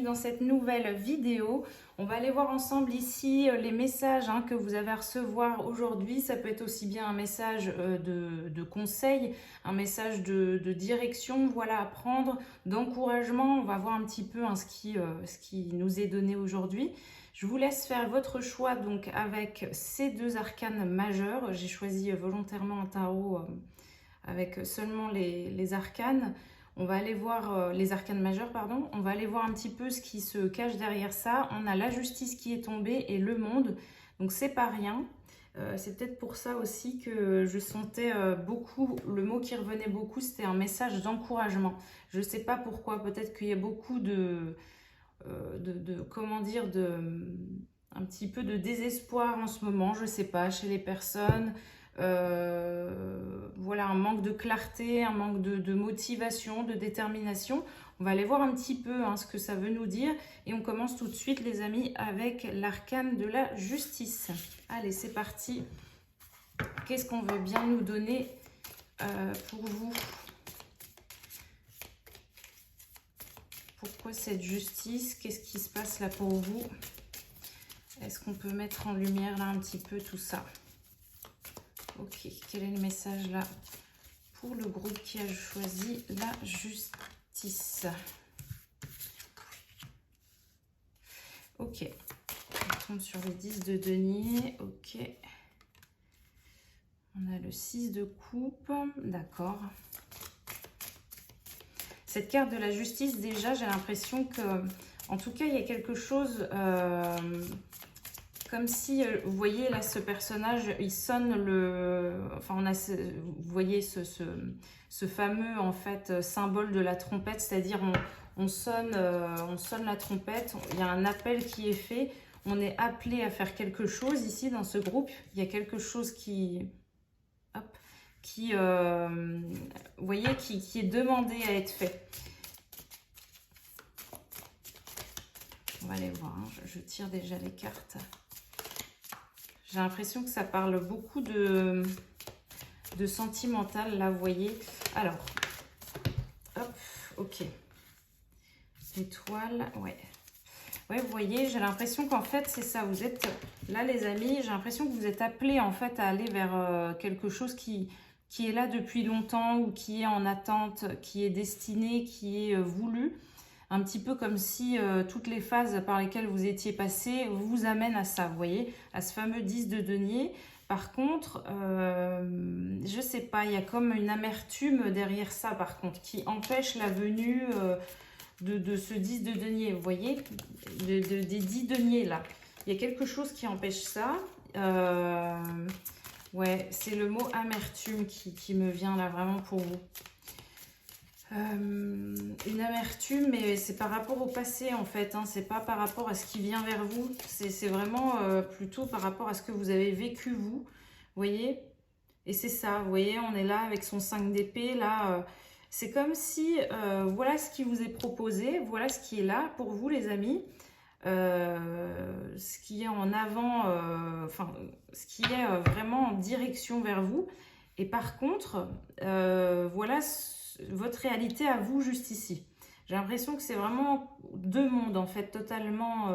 dans cette nouvelle vidéo. On va aller voir ensemble ici les messages que vous avez à recevoir aujourd'hui. Ça peut être aussi bien un message de conseil, un message de direction, voilà, à prendre, d'encouragement. On va voir un petit peu ce qui nous est donné aujourd'hui. Je vous laisse faire votre choix donc avec ces deux arcanes majeurs. J'ai choisi volontairement un tarot avec seulement les arcanes. On va aller voir les arcanes majeures, pardon. On va aller voir un petit peu ce qui se cache derrière ça. On a la justice qui est tombée et le monde. Donc c'est pas rien. C'est peut-être pour ça aussi que je sentais beaucoup, le mot qui revenait beaucoup, c'était un message d'encouragement. Je ne sais pas pourquoi, peut-être qu'il y a beaucoup comment dire, un petit peu de désespoir en ce moment, je ne sais pas, chez les personnes. Voilà, un manque de clarté, un manque de motivation, de détermination. On va aller voir un petit peu ce que ça veut nous dire. Et on commence tout de suite, les amis, avec l'arcane de la justice. Allez, c'est parti. Qu'est-ce qu'on veut bien nous donner pour vous? Pourquoi cette justice? Qu'est-ce qui se passe là pour vous? Est-ce qu'on peut mettre en lumière là un petit peu tout ça? Ok, quel est le message là pour le groupe qui a choisi la justice? Ok, on tombe sur le 10 de denier, ok. On a le 6 de coupe, d'accord. Cette carte de la justice, déjà, j'ai l'impression que, en tout cas, il y a quelque chose... comme si, vous voyez là, ce personnage, il sonne le... Enfin, vous voyez ce fameux, en fait, symbole de la trompette, c'est-à-dire on sonne la trompette, il y a un appel qui est fait, on est appelé à faire quelque chose ici dans ce groupe, il y a quelque chose qui... Hop, vous voyez, qui est demandé à être fait. On va aller voir, je tire déjà les cartes. J'ai l'impression que ça parle beaucoup de sentimental, là, vous voyez. Alors, hop, ok. L'étoile, ouais. Ouais, vous voyez, j'ai l'impression qu'en fait, c'est ça. Vous êtes là, les amis, j'ai l'impression que vous êtes appelés, en fait, à aller vers quelque chose qui est là depuis longtemps ou qui est en attente, qui est destiné, qui est voulu. Un petit peu comme si toutes les phases par lesquelles vous étiez passé vous amènent à ça, vous voyez, à ce fameux 10 de denier. Par contre, je sais pas, il y a comme une amertume derrière ça, par contre, qui empêche la venue de ce 10 de denier, vous voyez, des 10 deniers là. Il y a quelque chose qui empêche ça. Ouais, c'est le mot amertume qui me vient là vraiment pour vous. Une amertume, mais c'est par rapport au passé en fait, c'est pas par rapport à ce qui vient vers vous, c'est vraiment plutôt par rapport à ce que vous avez vécu vous, voyez, et c'est ça, vous voyez, on est là avec son 5 d'épée, là, c'est comme si, voilà ce qui vous est proposé, voilà ce qui est là pour vous les amis, ce qui est en avant, enfin, ce qui est vraiment en direction vers vous, et par contre, voilà votre réalité à vous juste ici. J'ai l'impression que c'est vraiment deux mondes en fait totalement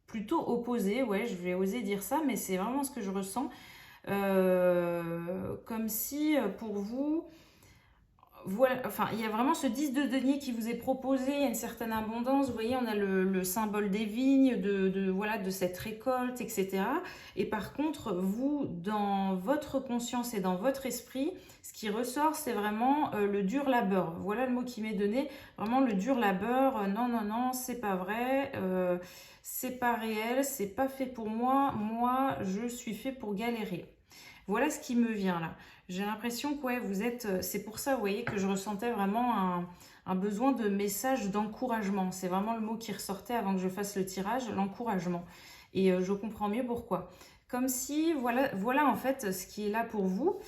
plutôt opposés, ouais, je vais oser dire ça, mais c'est vraiment ce que je ressens. Comme si pour vous, voilà, enfin, il y a vraiment ce 10 de denier qui vous est proposé, il y a une certaine abondance, vous voyez, on a le symbole des vignes, voilà, de cette récolte, etc. Et par contre, vous, dans votre conscience et dans votre esprit, ce qui ressort, c'est vraiment le dur labeur. Voilà le mot qui m'est donné, vraiment le dur labeur, non, non, non, c'est pas vrai, c'est pas réel, c'est pas fait pour moi, moi, je suis fait pour galérer. Voilà ce qui me vient là. J'ai l'impression que ouais, vous êtes... C'est pour ça, vous voyez, que je ressentais vraiment un besoin de message d'encouragement. C'est vraiment le mot qui ressortait avant que je fasse le tirage, l'encouragement. Et je comprends mieux pourquoi. Comme si, voilà en fait ce qui est là pour vous.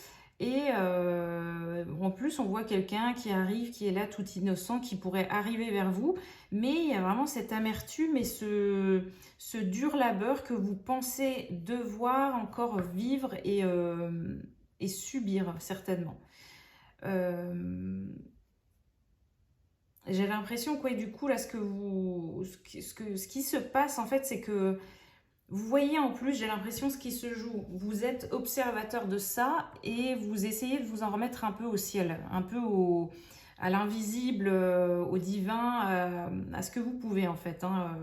Et en plus, on voit quelqu'un qui arrive, qui est là tout innocent, qui pourrait arriver vers vous. Mais il y a vraiment cette amertume et ce dur labeur que vous pensez devoir encore vivre et subir, certainement. j'ai l'impression que, ouais, du coup, là, ce qui se passe, en fait, c'est que vous voyez en plus, j'ai l'impression, ce qui se joue. Vous êtes observateur de ça et vous essayez de vous en remettre un peu au ciel, un peu à l'invisible, au divin, à ce que vous pouvez, en fait, hein,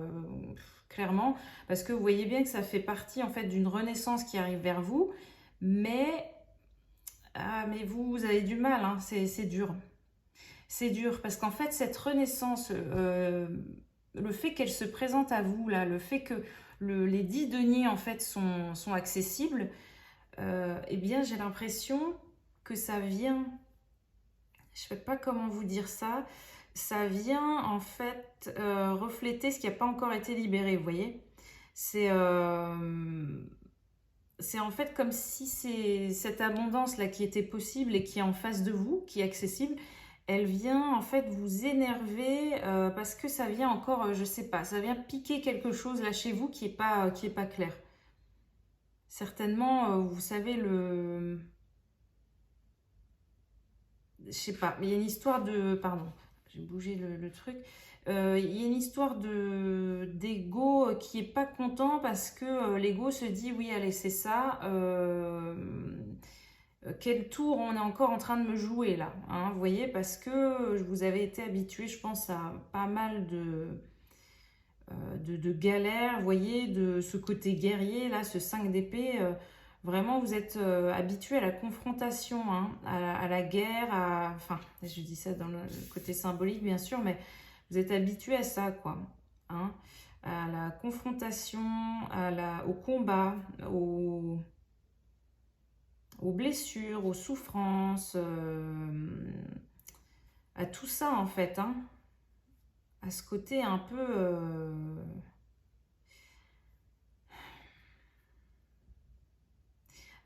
clairement. Parce que vous voyez bien que ça fait partie, en fait, d'une renaissance qui arrive vers vous. Mais, mais vous avez du mal, hein, c'est dur. C'est dur parce qu'en fait, cette renaissance, le fait qu'elle se présente à vous, là, le fait que les 10 deniers, en fait, sont accessibles, eh bien, j'ai l'impression que ça vient, je ne sais pas comment vous dire ça vient, en fait, refléter ce qui n'a pas encore été libéré, vous voyez. C'est c'est en fait comme si c'est cette abondance-là qui était possible et qui est en face de vous, qui est accessible, elle vient en fait vous énerver parce que ça vient encore, je sais pas, ça vient piquer quelque chose là chez vous qui est pas clair. Certainement, vous savez, je sais pas, mais il y a une histoire de, pardon, j'ai bougé le truc. Il y a une histoire de d'ego qui est pas content parce que l'ego se dit oui, allez, c'est ça. Quel tour on est encore en train de me jouer là, hein, vous voyez, parce que vous avez été habitué, je pense, à pas mal de galères, vous voyez, de ce côté guerrier là, ce 5 d'épée. Vraiment, vous êtes habitué à la confrontation, hein, à la guerre, enfin, je dis ça dans le côté symbolique bien sûr, mais vous êtes habitué à ça, quoi, hein, à la confrontation, au combat, aux blessures, aux souffrances, à tout ça en fait, hein, à ce côté un peu...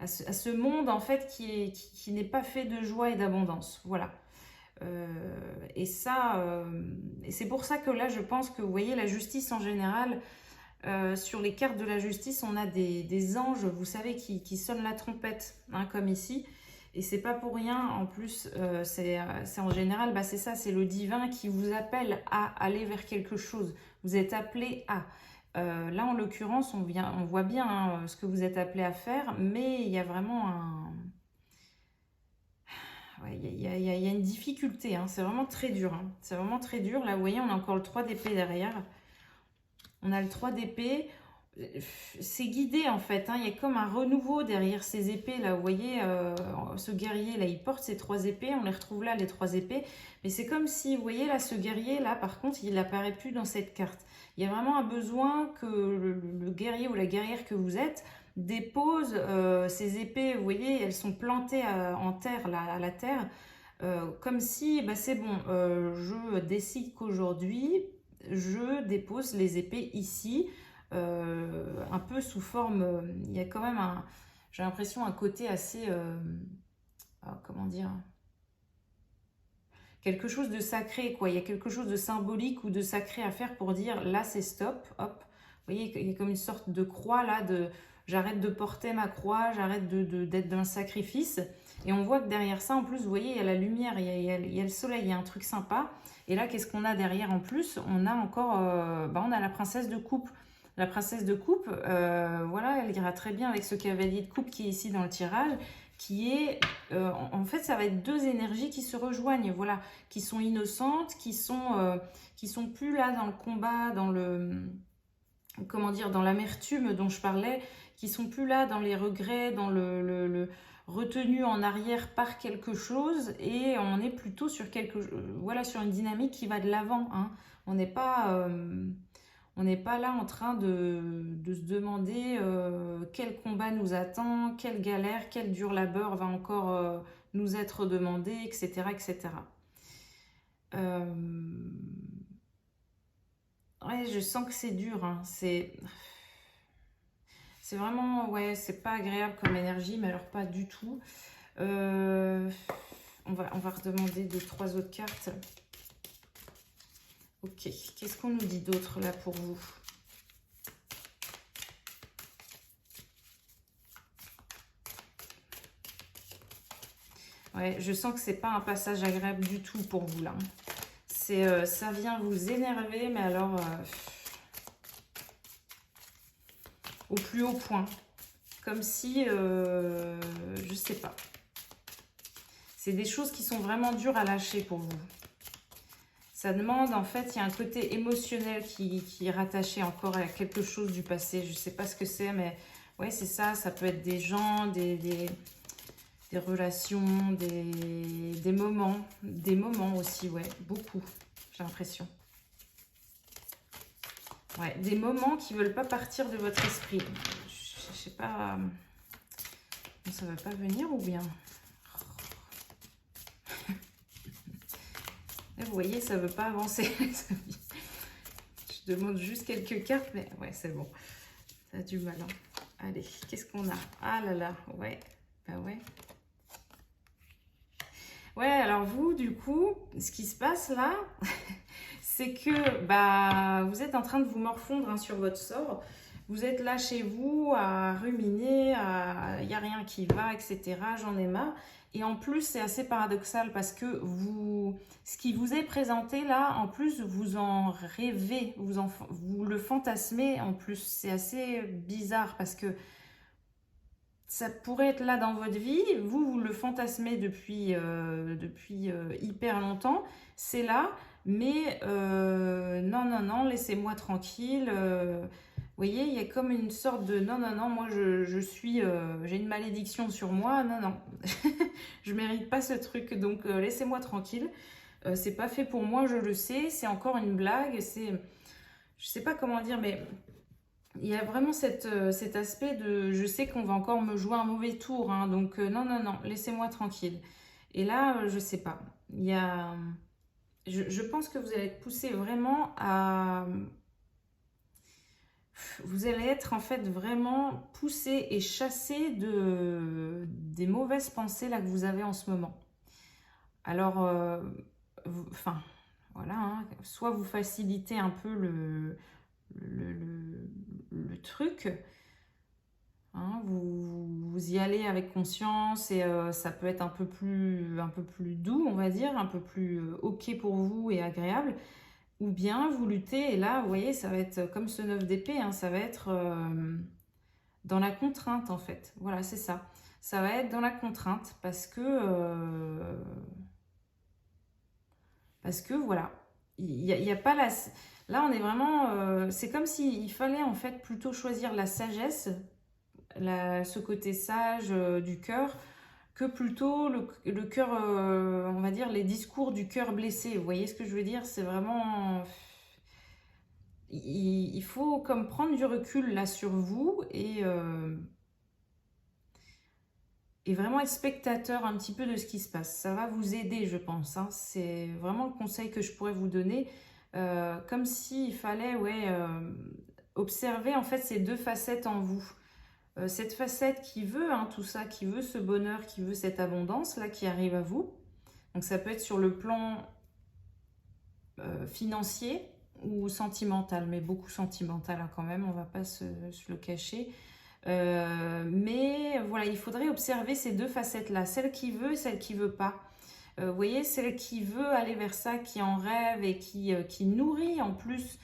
à ce monde en fait qui n'est pas fait de joie et d'abondance, voilà. Et ça, et c'est pour ça que là je pense que vous voyez la justice en général, sur les cartes de la justice on a des anges, vous savez, qui sonnent la trompette, hein, comme ici. Et c'est pas pour rien, en plus, c'est en général, bah c'est ça, c'est le divin qui vous appelle à aller vers quelque chose. Vous êtes appelé à. Là, en l'occurrence, on voit bien, hein, ce que vous êtes appelé à faire, mais il y a vraiment un... Ouais, il y a une difficulté, hein, c'est vraiment très dur. Hein, c'est vraiment très dur. Là, vous voyez, on a encore le 3 d'épée derrière. On a le 3 d'épée. C'est guidé en fait, hein. Il y a comme un renouveau derrière ces épées là, vous voyez, ce guerrier là, il porte ses 3 épées, on les retrouve là, les 3 épées, mais c'est comme si, vous voyez là, ce guerrier là, par contre, il n'apparaît plus dans cette carte. Il y a vraiment un besoin que le guerrier ou la guerrière que vous êtes dépose ces épées, vous voyez, elles sont plantées en terre, là, à la terre, comme si, bah, c'est bon, je décide qu'aujourd'hui, je dépose les épées ici, un peu sous forme, il y a quand même j'ai l'impression un côté assez, comment dire, quelque chose de sacré, quoi. Il y a quelque chose de symbolique ou de sacré à faire pour dire là c'est stop, hop. Vous voyez, il y a comme une sorte de croix là, j'arrête de porter ma croix, j'arrête d'être dans le sacrifice. Et on voit que derrière ça, en plus, vous voyez, il y a la lumière, il y a le soleil, il y a un truc sympa. Et là, qu'est-ce qu'on a derrière en plus? On a encore, on a la princesse de coupe. La princesse de coupe, voilà, elle ira très bien avec ce cavalier de coupe qui est ici dans le tirage, qui est, en fait, ça va être deux énergies qui se rejoignent, voilà, qui sont innocentes, qui sont plus là dans le combat, dans le, comment dire, dans l'amertume dont je parlais, qui sont plus là dans les regrets, dans le retenu en arrière par quelque chose, et on est plutôt sur voilà, sur une dynamique qui va de l'avant, hein. On n'est pas là en train de se demander quel combat nous attend, quelle galère, quel dur labeur va encore nous être demandé, etc. etc. Ouais, je sens que c'est dur, hein. C'est vraiment, ouais, c'est pas agréable comme énergie, mais alors pas du tout. On va redemander 2-3 autres cartes. Ok, qu'est-ce qu'on nous dit d'autre là pour vous? Ouais, je sens que c'est pas un passage agréable du tout pour vous là. ça vient vous énerver, mais alors au plus haut point. Comme si, je sais pas. C'est des choses qui sont vraiment dures à lâcher pour vous. Ça demande, en fait, il y a un côté émotionnel qui est rattaché encore à quelque chose du passé. Je sais pas ce que c'est, mais ouais, c'est ça. Ça peut être des gens, des relations, des moments. Des moments aussi, ouais, beaucoup, j'ai l'impression. Ouais, des moments qui veulent pas partir de votre esprit. Je sais pas... Ça va pas venir ou bien? Vous voyez, ça veut pas avancer. Je demande juste quelques cartes, mais ouais, c'est bon. Ça a du mal. Hein. Allez, qu'est-ce qu'on a? Ah là là, ouais, bah ouais. Ouais, alors vous, du coup, ce qui se passe là, c'est que bah, vous êtes en train de vous morfondre hein, sur votre sort. Vous êtes là chez vous à ruminer, il n'y a rien qui va, etc. J'en ai marre. Et en plus, c'est assez paradoxal parce que ce qui vous est présenté là, en plus, vous en rêvez, vous le fantasmez. En plus, c'est assez bizarre parce que ça pourrait être là dans votre vie. Vous le fantasmez depuis hyper longtemps. C'est là, mais non, non, non, laissez-moi tranquille. Vous voyez, il y a comme une sorte de non, non, non, moi j'ai une malédiction sur moi, non, non, je mérite pas ce truc, donc laissez-moi tranquille. C'est pas fait pour moi, je le sais, c'est encore une blague, je sais pas comment dire, mais il y a vraiment cet aspect de je sais qu'on va encore me jouer un mauvais tour, hein, donc non, non, non, laissez-moi tranquille. Et là, je sais pas, il y a. Je pense que vous allez être poussé vraiment à. Vous allez être en fait vraiment poussé et chassé des mauvaises pensées là que vous avez en ce moment. Alors, enfin, voilà, hein, soit vous facilitez un peu le truc, hein, vous y allez avec conscience et ça peut être un peu plus doux, on va dire, un peu plus ok pour vous et agréable. Ou bien vous luttez, et là, vous voyez, ça va être comme ce 9 d'épée, hein, ça va être dans la contrainte, en fait. Voilà, c'est ça. Ça va être dans la contrainte, parce que voilà, il y a pas la... Là, on est vraiment... c'est comme s'il fallait, en fait, plutôt choisir la sagesse, ce côté sage du cœur, que plutôt le cœur, on va dire, les discours du cœur blessé. Vous voyez ce que je veux dire? C'est vraiment... Il faut comme prendre du recul là sur vous et vraiment être spectateur un petit peu de ce qui se passe. Ça va vous aider, je pense. Hein. C'est vraiment le conseil que je pourrais vous donner. Comme s'il fallait observer en fait ces deux facettes en vous. Cette facette qui veut hein, tout ça, qui veut ce bonheur, qui veut cette abondance là qui arrive à vous. Donc ça peut être sur le plan financier ou sentimental, mais beaucoup sentimental hein, quand même, on va pas se le cacher. Mais voilà, il faudrait observer ces deux facettes-là, celle qui veut, celle qui veut pas. Vous voyez, celle qui veut aller vers ça, qui en rêve et qui nourrit en plus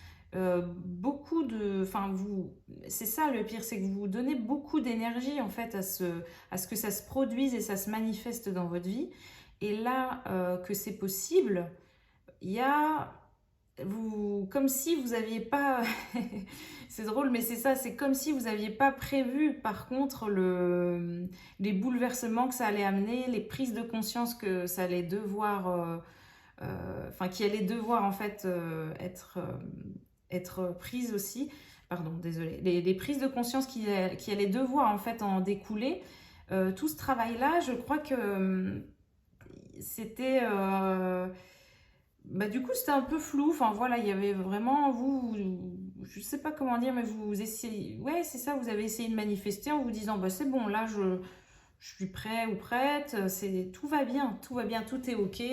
beaucoup de... Enfin, c'est ça le pire, c'est que vous donnez beaucoup d'énergie en fait à ce que ça se produise et ça se manifeste dans votre vie. Et là que c'est possible, il y a... comme si vous n'aviez pas, c'est drôle mais c'est ça, c'est comme si vous n'aviez pas prévu par contre les bouleversements que ça allait amener, les prises de conscience que ça allait devoir, enfin qui allaient devoir en fait être prises aussi, pardon désolé, les prises de conscience qui allaient devoir en fait en découler, tout ce travail là je crois que c'était... Bah, du coup, c'était un peu flou. Enfin, voilà, il y avait vraiment, je sais pas comment dire, mais vous essayez, ouais, c'est ça, vous avez essayé de manifester en vous disant, bah, c'est bon, là, je suis prêt ou prête, tout va bien, tout est ok,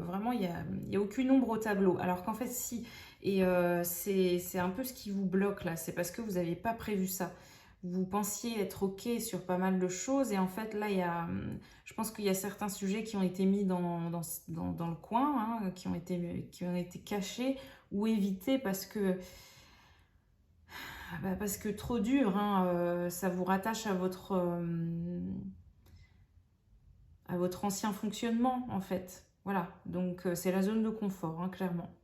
vraiment, il y a aucune ombre au tableau. Alors qu'en fait, si, et c'est un peu ce qui vous bloque là, c'est parce que vous n'avez pas prévu ça. vous pensiez être OK sur pas mal de choses. Et en fait, là, je pense qu'il y a certains sujets qui ont été mis dans le coin, hein, qui ont été cachés ou évités parce que trop dur, hein, ça vous rattache à votre ancien fonctionnement, en fait. Voilà, donc c'est la zone de confort, hein, clairement.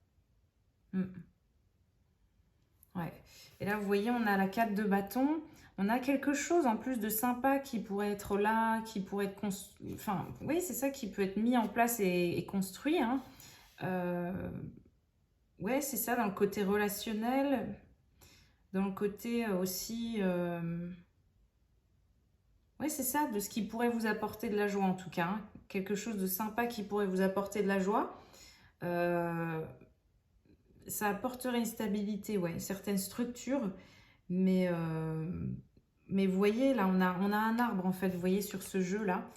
Ouais. Et là, vous voyez, on a la 4 de bâton. On a quelque chose en plus de sympa qui pourrait être là, qui pourrait être construit. Enfin, oui, c'est ça qui peut être mis en place et construit, hein. Ouais, c'est ça, dans le côté relationnel, dans le côté aussi... Ouais, c'est ça, de ce qui pourrait vous apporter de la joie en tout cas, hein. Quelque chose de sympa qui pourrait vous apporter de la joie. Ça apporterait une stabilité, ouais, une certaine structure, mais vous voyez, là, on a un arbre, en fait, vous voyez, sur ce jeu-là,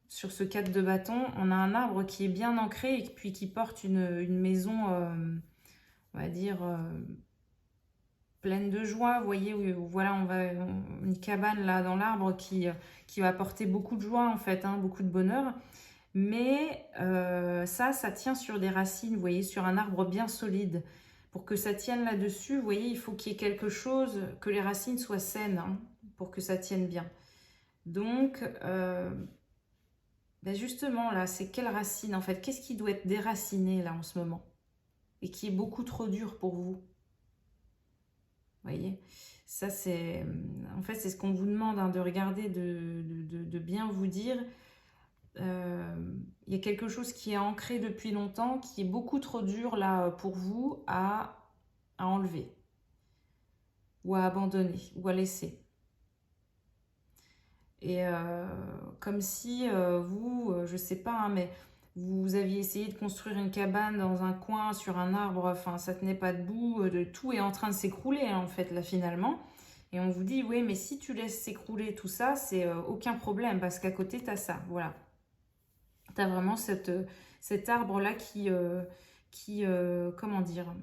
sur ce 4 de bâton, on a un arbre qui est bien ancré et puis qui porte une maison, on va dire, pleine de joie. Vous voyez, voilà, une cabane, là, dans l'arbre qui va apporter beaucoup de joie, en fait, hein, beaucoup de bonheur. Mais ça tient sur des racines, vous voyez, sur un arbre bien solide. Pour que ça tienne là-dessus, vous voyez, il faut qu'il y ait quelque chose, que les racines soient saines, hein, pour que ça tienne bien. Donc, ben justement, là, c'est quelle racine, en fait? Qu'est-ce qui doit être déraciné, là, en ce moment? Et qui est beaucoup trop dur pour vous? Vous voyez? Ça, c'est... En fait, c'est ce qu'on vous demande, hein, de regarder, de bien vous dire... il y a quelque chose qui est ancré depuis longtemps, qui est beaucoup trop dur là pour vous à enlever, ou à abandonner, ou à laisser. Et comme si vous, je sais pas, hein, mais vous aviez essayé de construire une cabane dans un coin, sur un arbre, enfin ça tenait pas debout, tout est en train de s'écrouler, hein, en fait, là, finalement. Et on vous dit, oui, mais si tu laisses s'écrouler tout ça, c'est aucun problème, parce qu'à côté, tu as ça, voilà. Tu as vraiment cet arbre-là comment dire,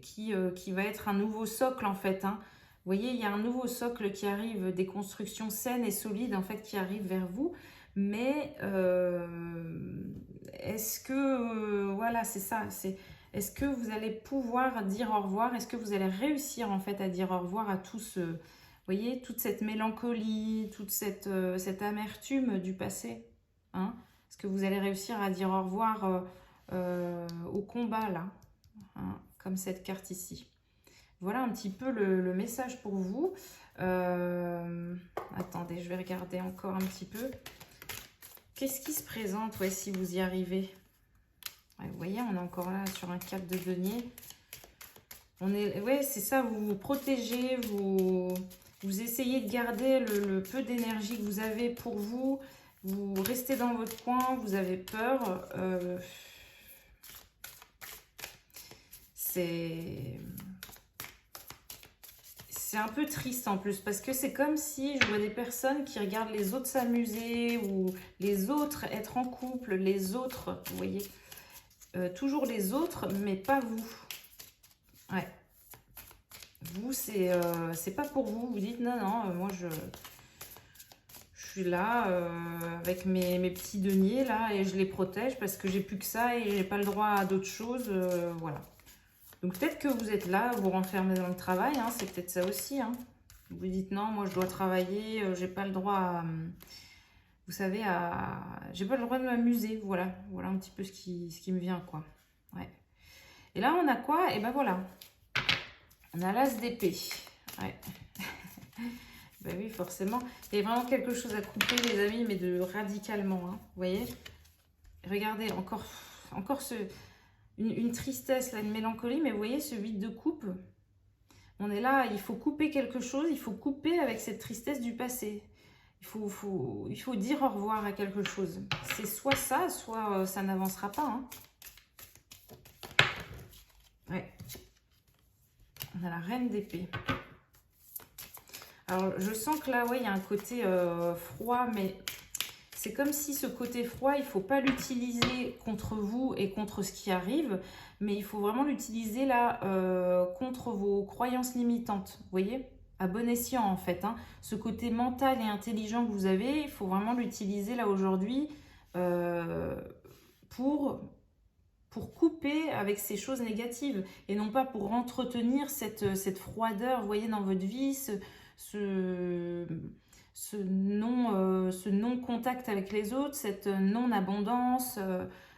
qui va être un nouveau socle, en fait, hein. Vous voyez, il y a un nouveau socle qui arrive, des constructions saines et solides, en fait, qui arrivent vers vous. Mais est-ce que, voilà, c'est ça, est-ce que vous allez pouvoir dire au revoir? Est-ce que vous allez réussir, en fait, à dire au revoir à tout ce... Vous voyez, toute cette mélancolie, toute cette amertume du passé, hein? Est-ce que vous allez réussir à dire au revoir au combat, là, hein, comme cette carte ici? Voilà un petit peu le message pour vous. Attendez, je vais regarder encore un petit peu. Qu'est-ce qui se présente, ouais, si vous y arrivez? Ouais, vous voyez, on est encore là sur un 4 de denier. Ouais, c'est ça, vous vous protégez, vous essayez de garder le peu d'énergie que vous avez pour vous. Vous restez dans votre coin, vous avez peur. C'est un peu triste en plus, parce que c'est comme si je vois des personnes qui regardent les autres s'amuser, ou les autres être en couple, les autres, vous voyez, toujours les autres, mais pas vous. Ouais. Vous, c'est pas pour vous. Vous dites non, non, moi je suis là avec mes petits deniers là, et je les protège parce que j'ai plus que ça et j'ai pas le droit à d'autres choses, voilà. Donc peut-être que vous êtes là, vous renfermez dans le travail, hein, c'est peut-être ça aussi, hein. Vous dites non, moi je dois travailler, j'ai pas le droit à, vous savez, j'ai pas le droit de m'amuser, voilà. Voilà un petit peu ce qui me vient, quoi. Ouais. Et là on a quoi? Et ben voilà, on a l'as d'épée. Ouais. Ben oui, forcément. Il y a vraiment quelque chose à couper, les amis, mais de radicalement, hein. Vous voyez? Regardez, encore une tristesse, là, une mélancolie, mais vous voyez ce vide de coupe? On est là, il faut couper quelque chose, il faut couper avec cette tristesse du passé. Il faut dire au revoir à quelque chose. C'est soit ça, soit ça n'avancera pas, hein. Ouais. On a la reine d'épée. Alors, je sens que là, ouais, il y a un côté froid, mais c'est comme si ce côté froid, il ne faut pas l'utiliser contre vous et contre ce qui arrive, mais il faut vraiment l'utiliser là contre vos croyances limitantes, vous voyez? à bon escient en fait. Hein. Ce côté mental et intelligent que vous avez, il faut vraiment l'utiliser là aujourd'hui pour couper avec ces choses négatives et non pas pour entretenir cette froideur, vous voyez, dans votre vie, ce non-contact avec les autres, cette non-abondance,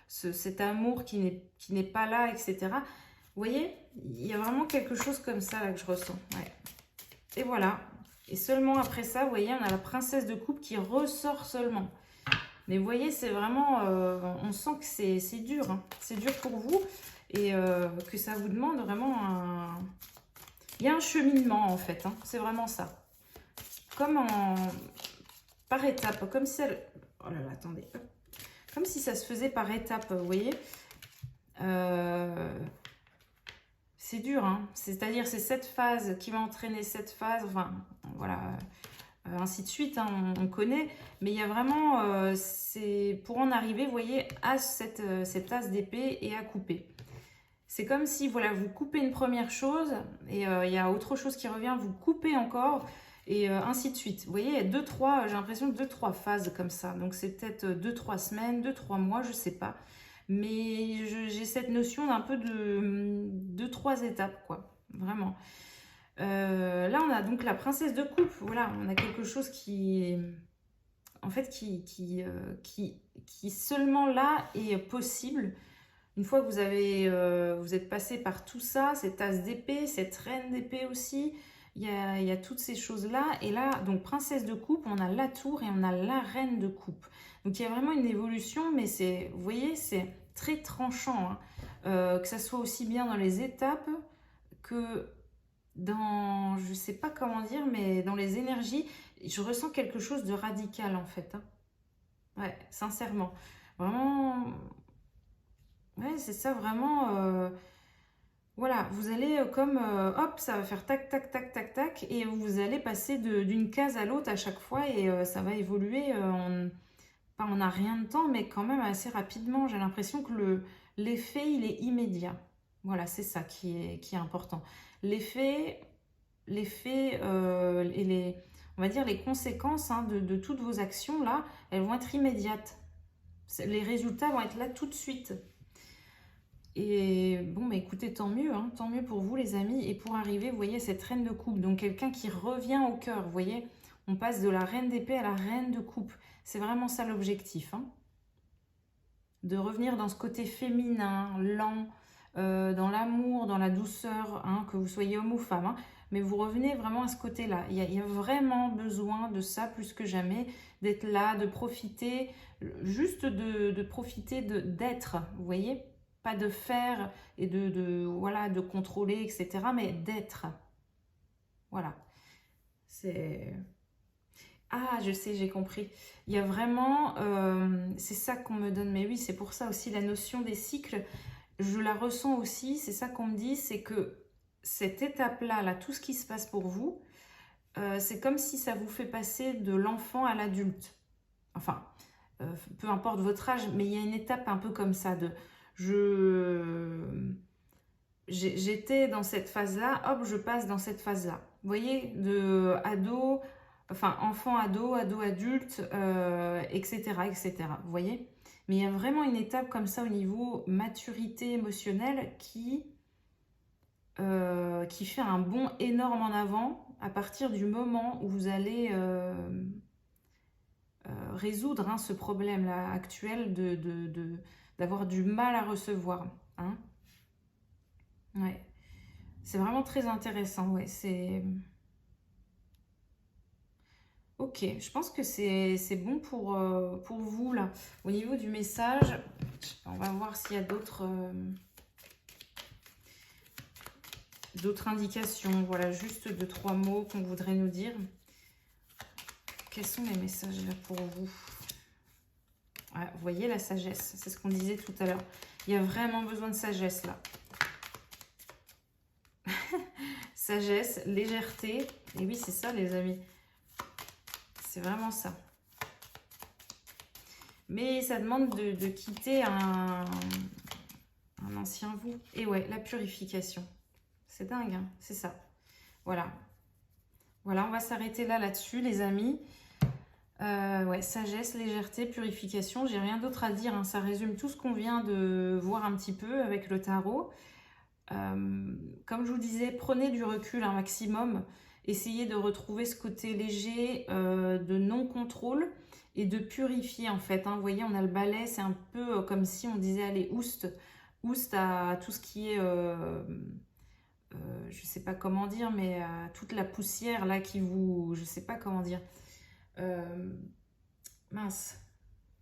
cet amour qui n'est pas là, etc. Vous voyez, il y a vraiment quelque chose comme ça là que je ressens. Ouais. Et voilà. Et seulement après ça, vous voyez, on a la princesse de coupe qui ressort seulement. Mais vous voyez, c'est vraiment... on sent que c'est dur. Hein. C'est dur pour vous. Et que ça vous demande vraiment un... Il y a un cheminement, en fait. Hein. C'est vraiment ça. Comme par étapes. Comme si... Oh là là, attendez. Comme si ça se faisait par étapes, vous voyez. C'est dur, hein. C'est-à-dire, c'est cette phase qui va entraîner cette phase. Enfin, voilà... ainsi de suite, hein, on connaît, mais il y a vraiment, c'est pour en arriver, vous voyez, à cette as d'épée et à couper. C'est comme si, voilà, vous coupez une première chose, et il y a autre chose qui revient, vous coupez encore, et ainsi de suite. Vous voyez, il y a j'ai l'impression de 2-3 phases comme ça, donc c'est peut-être 2-3 semaines, 2-3 mois, je sais pas, mais j'ai cette notion d'un peu de 3 étapes, quoi, vraiment. Là, on a donc la princesse de coupe. Voilà, on a quelque chose qui, en fait, qui seulement là est possible. Une fois que vous êtes passé par tout ça, cette as d'épée, cette reine d'épée aussi, il y a toutes ces choses-là. Et là, donc princesse de coupe, on a la tour et on a la reine de coupe. Donc, il y a vraiment une évolution, mais c'est, vous voyez, c'est très tranchant. Hein. Que ça soit aussi bien dans les étapes que dans, je sais pas comment dire, mais dans les énergies, je ressens quelque chose de radical en fait. Hein. Ouais, sincèrement. Vraiment, ouais, c'est ça, vraiment. Voilà, vous allez comme, hop, ça va faire tac, tac, tac, tac, tac, et vous allez passer d'une case à l'autre à chaque fois, et ça va évoluer, pas en un rien de temps, mais quand même assez rapidement. J'ai l'impression que l'effet, il est immédiat. Voilà, c'est ça qui est important. L'effet et on va dire les conséquences hein, de toutes vos actions là, elles vont être immédiates. Les résultats vont être là tout de suite. Et bon, bah écoutez, tant mieux, hein, tant mieux pour vous les amis. Et pour arriver, vous voyez, cette reine de coupe, donc quelqu'un qui revient au cœur, vous voyez, on passe de la reine d'épée à la reine de coupe. C'est vraiment ça l'objectif, hein. De revenir dans ce côté féminin, lent, dans l'amour, dans la douceur, hein, que vous soyez homme ou femme, hein, mais vous revenez vraiment à ce côté-là. Il y a vraiment besoin de ça plus que jamais, d'être là, de profiter, juste de profiter d'être, vous voyez, pas de faire et voilà, de contrôler, etc., mais d'être. Voilà. C'est... Ah, je sais, j'ai compris. Il y a vraiment, c'est ça qu'on me donne, mais oui, c'est pour ça aussi la notion des cycles, je la ressens aussi, c'est ça qu'on me dit, c'est que cette étape-là, là, tout ce qui se passe pour vous, c'est comme si ça vous fait passer de l'enfant à l'adulte. Enfin, peu importe votre âge, mais il y a une étape un peu comme ça de... J'étais dans cette phase-là, hop, je passe dans cette phase-là. Vous voyez, de ado, enfin enfant, ado, ado, adulte, etc., etc. Vous voyez? Mais il y a vraiment une étape comme ça au niveau maturité émotionnelle qui fait un bond énorme en avant à partir du moment où vous allez résoudre hein, ce problème-là actuel d'avoir du mal à recevoir. Hein. Ouais. C'est vraiment très intéressant. Ouais, c'est... Ok, je pense que c'est bon pour vous, là. Au niveau du message, on va voir s'il y a d'autres indications. Voilà, juste 2-3 mots qu'on voudrait nous dire. Quels sont les messages là pour vous? Ouais, vous voyez la sagesse, c'est ce qu'on disait tout à l'heure. Il y a vraiment besoin de sagesse là. Sagesse, légèreté. Et oui, c'est ça les amis. C'est vraiment ça. Mais ça demande de quitter un ancien vous. Et ouais, la purification. C'est dingue, hein, c'est ça. Voilà. Voilà, on va s'arrêter là-dessus, les amis. Ouais, sagesse, légèreté, purification, j'ai rien d'autre à dire, hein. Ça résume tout ce qu'on vient de voir un petit peu avec le tarot. Comme je vous disais, prenez du recul un maximum, essayez de retrouver ce côté léger de non-contrôle et de purifier en fait, hein. Vous voyez, on a le balai, c'est un peu comme si on disait allez, oust à tout ce qui est, je sais pas comment dire, mais à toute la poussière là qui vous, je sais pas comment dire, mince,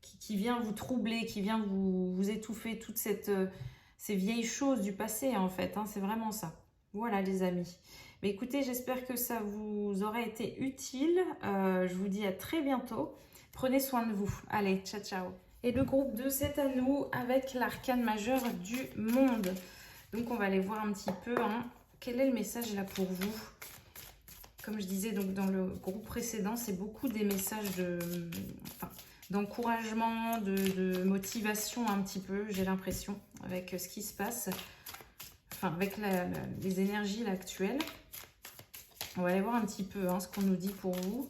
qui vient vous troubler, qui vient vous étouffer, toutes ces vieilles choses du passé en fait, hein, c'est vraiment ça. Voilà les amis. Mais écoutez, j'espère que ça vous aura été utile. Je vous dis à très bientôt. Prenez soin de vous. Allez, ciao ciao. Et le groupe 2, c'est à nous avec l'arcane majeur du monde. Donc on va aller voir un petit peu, hein, quel est le message là pour vous. Comme je disais donc dans le groupe précédent, c'est beaucoup des messages d'encouragement, de motivation un petit peu, j'ai l'impression, avec ce qui se passe, enfin avec les énergies là, actuelles. On va aller voir un petit peu hein, ce qu'on nous dit pour vous.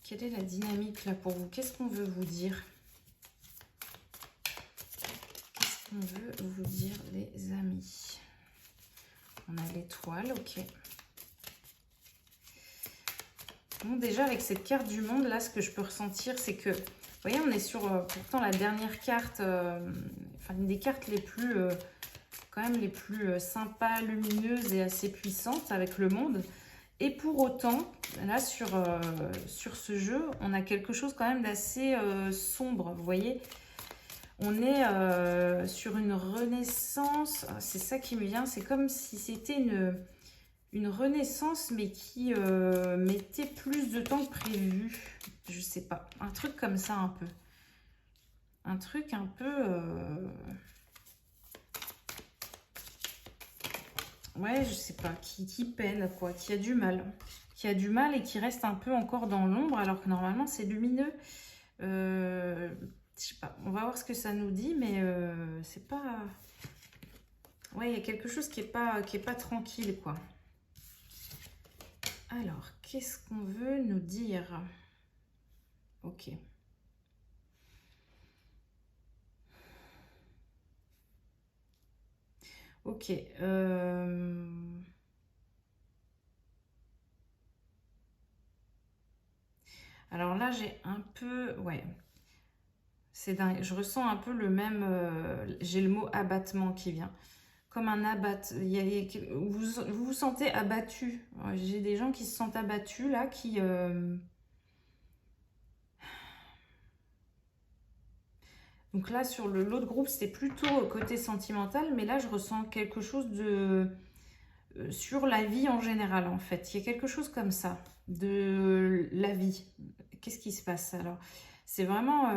Quelle est la dynamique là pour vous? Qu'est-ce qu'on veut vous dire? Qu'est-ce qu'on veut vous dire les amis? On a l'étoile, ok. Bon, déjà, avec cette carte du monde, là, ce que je peux ressentir, c'est que, vous voyez, on est sur, pourtant, la dernière carte, enfin, une des cartes les plus, quand même, les plus sympas, lumineuses et assez puissantes avec le monde. Et pour autant, là, sur ce jeu, on a quelque chose quand même d'assez sombre, vous voyez. On est sur une renaissance, c'est ça qui me vient, c'est comme si c'était une renaissance, mais qui mettait plus de temps que prévu. Je sais pas. Un truc comme ça, un peu. Un truc un peu... Ouais, je sais pas. Qui peine, quoi. Qui a du mal. Qui a du mal et qui reste un peu encore dans l'ombre, alors que normalement, c'est lumineux. Je sais pas. On va voir ce que ça nous dit, mais c'est pas... Ouais, il y a quelque chose qui est pas tranquille, quoi. Alors, qu'est-ce qu'on veut nous dire? Ok. Ok. Alors là, j'ai un peu... Ouais. C'est dingue. Je ressens un peu le même... j'ai le mot abattement qui vient. Comme un abattement. Vous vous sentez abattu. J'ai des gens qui se sentent abattus, là, qui... Donc là, sur l'autre groupe, c'était plutôt côté sentimental, mais là, je ressens quelque chose de... sur la vie en général, en fait. Il y a quelque chose comme ça, de la vie. Qu'est-ce qui se passe, alors? C'est vraiment...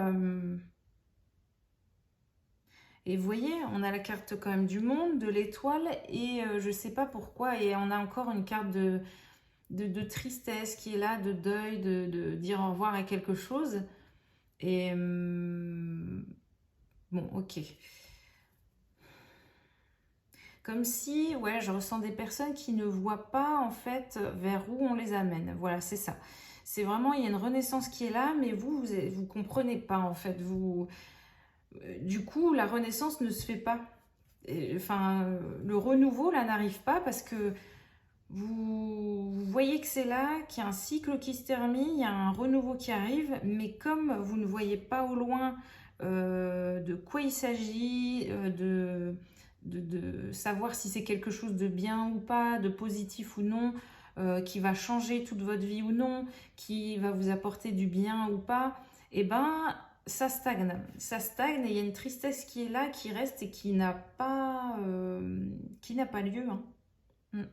Et vous voyez, on a la carte quand même du monde, de l'étoile, et je sais pas pourquoi, et on a encore une carte de tristesse qui est là, de deuil, de dire au revoir à quelque chose. Et bon, ok. Comme si, ouais, je ressens des personnes qui ne voient pas en fait vers où on les amène. Voilà, c'est ça. C'est vraiment, il y a une renaissance qui est là, mais vous comprenez pas en fait. Du coup, la renaissance ne se fait pas. Enfin, le renouveau là n'arrive pas parce que vous voyez que c'est là, qu'il y a un cycle qui se termine, il y a un renouveau qui arrive, mais comme vous ne voyez pas au loin de quoi il s'agit, de savoir si c'est quelque chose de bien ou pas, de positif ou non, qui va changer toute votre vie ou non, qui va vous apporter du bien ou pas, et ben ça stagne. Ça stagne et il y a une tristesse qui est là, qui reste et qui n'a pas lieu. Hein. Mm.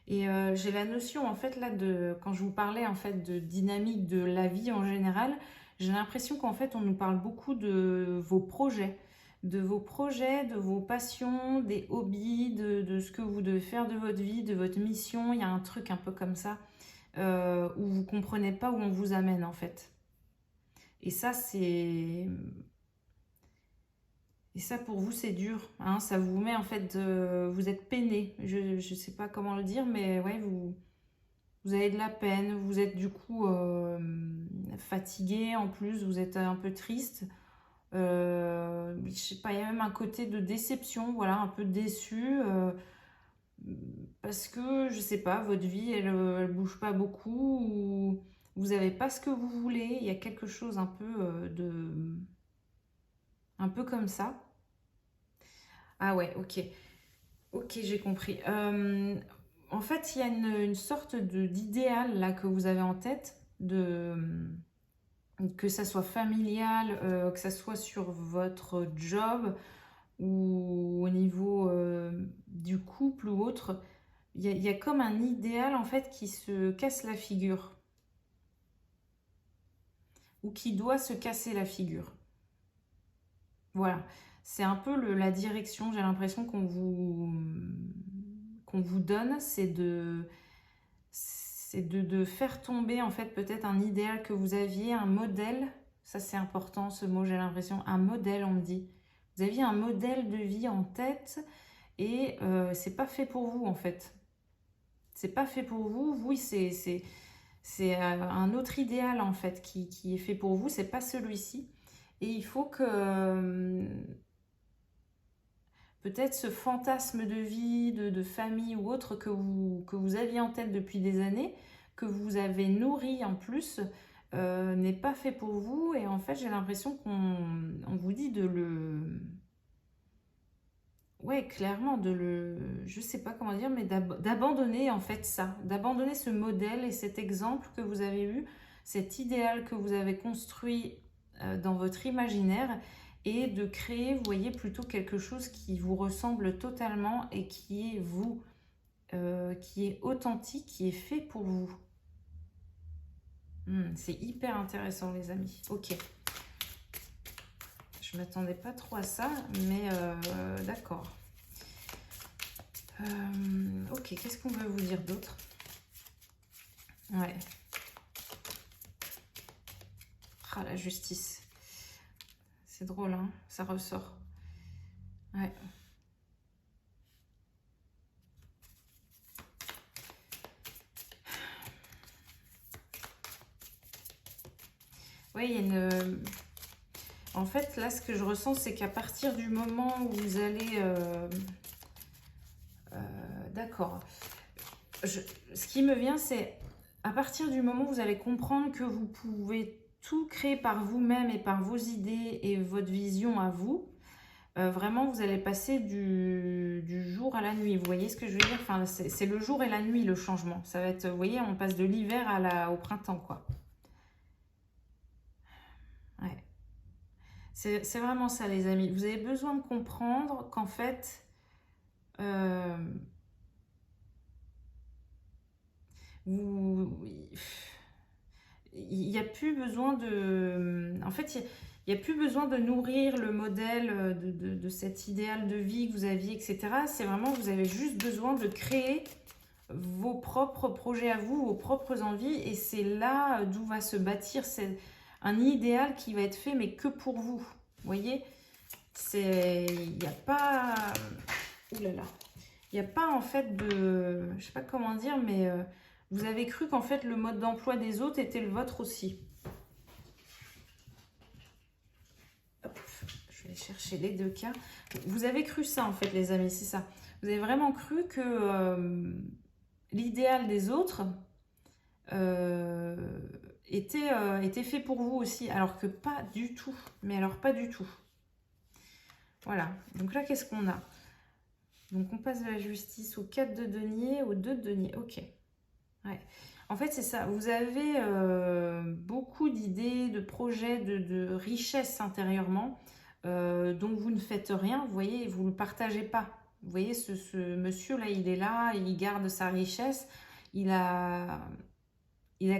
Et j'ai la notion en fait là quand je vous parlais en fait de dynamique de la vie en général, j'ai l'impression qu'en fait on nous parle beaucoup de vos projets, de vos passions, des hobbies, de ce que vous devez faire de votre vie, de votre mission. Il y a un truc un peu comme ça où vous comprenez pas où on vous amène en fait. Et ça Et ça, pour vous, c'est dur. Hein, ça vous met, en fait, vous êtes peiné. Je ne sais pas comment le dire, mais ouais, vous avez de la peine. Vous êtes du coup fatigué en plus. Vous êtes un peu triste. Je sais pas, il y a même un côté de déception, voilà, un peu déçu. Parce que, je sais pas, votre vie, elle bouge pas beaucoup. Ou vous n'avez pas ce que vous voulez. Il y a quelque chose un peu un peu comme ça. Ah ouais, ok. Ok, j'ai compris. En fait, il y a une sorte d'idéal là que vous avez en tête, que ça soit familial, que ça soit sur votre job ou au niveau du couple ou autre. Il y a comme un idéal en fait qui se casse la figure ou qui doit se casser la figure. Voilà, c'est un peu la direction, j'ai l'impression qu'on vous donne, c'est de faire tomber en fait peut-être un idéal que vous aviez, un modèle, ça c'est important ce mot, j'ai l'impression, un modèle on me dit. Vous aviez un modèle de vie en tête et c'est pas fait pour vous en fait. C'est pas fait pour vous, oui c'est un autre idéal en fait qui est fait pour vous, c'est pas celui-ci. Et il faut que peut-être ce fantasme de vie, de famille ou autre que vous aviez en tête depuis des années, que vous avez nourri en plus, n'est pas fait pour vous. Et en fait, j'ai l'impression qu'on vous dit de le... Ouais, clairement, je sais pas comment dire, mais d'abandonner en fait ça, d'abandonner ce modèle et cet exemple que vous avez eu, cet idéal que vous avez construit dans votre imaginaire et de créer, vous voyez, plutôt quelque chose qui vous ressemble totalement et qui est vous, qui est authentique, qui est fait pour vous. C'est hyper intéressant les amis. Ok. Je m'attendais pas trop à ça, mais d'accord. Ok, qu'est-ce qu'on veut vous dire d'autre? Ouais. Ah, la justice. C'est drôle, hein, ça ressort. Ouais. Oui, il y a une... En fait, là, ce que je ressens, c'est qu'à partir du moment où vous allez... D'accord. Ce qui me vient, c'est à partir du moment où vous allez comprendre que vous pouvez tout créer par vous-même et par vos idées et votre vision à vous, vraiment, vous allez passer du jour à la nuit. Vous voyez ce que je veux dire? Enfin, c'est le jour et la nuit, le changement. Ça va être, vous voyez, on passe de l'hiver au printemps, quoi. Ouais. C'est vraiment ça, les amis. Vous avez besoin de comprendre qu'en fait, euh, vous, il n'y a plus besoin de... En fait, il n'y a plus besoin de nourrir le modèle de cet idéal de vie que vous aviez, etc. C'est vraiment, vous avez juste besoin de créer vos propres projets à vous, vos propres envies. Et c'est là d'où va se bâtir un idéal qui va être fait, mais que pour vous. Vous voyez? Il n'y a pas... Ouh là là. Il n'y a pas en fait de... Je sais pas comment dire, mais... vous avez cru qu'en fait le mode d'emploi des autres était le vôtre aussi. Hop, je vais chercher les deux cas. Vous avez cru ça en fait les amis, c'est ça. Vous avez vraiment cru que l'idéal des autres était fait pour vous aussi. Alors que pas du tout. Mais alors pas du tout. Voilà. Donc là, qu'est-ce qu'on a? Donc on passe de la justice au 4 de denier, au 2 de denier. Ok. Ouais. En fait, c'est ça. Vous avez beaucoup d'idées, de projets, de richesses intérieurement dont vous ne faites rien. Vous voyez, vous ne le partagez pas. Vous voyez, ce monsieur-là, il est là, il garde sa richesse. Il a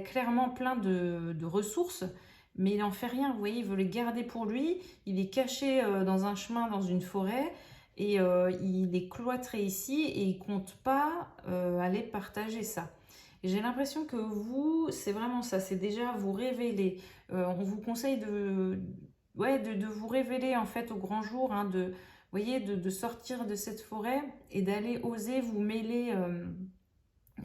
clairement plein de ressources, mais il n'en fait rien. Vous voyez, il veut les garder pour lui. Il est caché dans un chemin, dans une forêt. Et il est cloîtré ici et il ne compte pas aller partager ça. Et j'ai l'impression que vous, c'est vraiment ça, c'est déjà vous révéler. On vous conseille ouais, de vous révéler en fait au grand jour, hein, vous voyez, de sortir de cette forêt et d'aller oser vous mêler,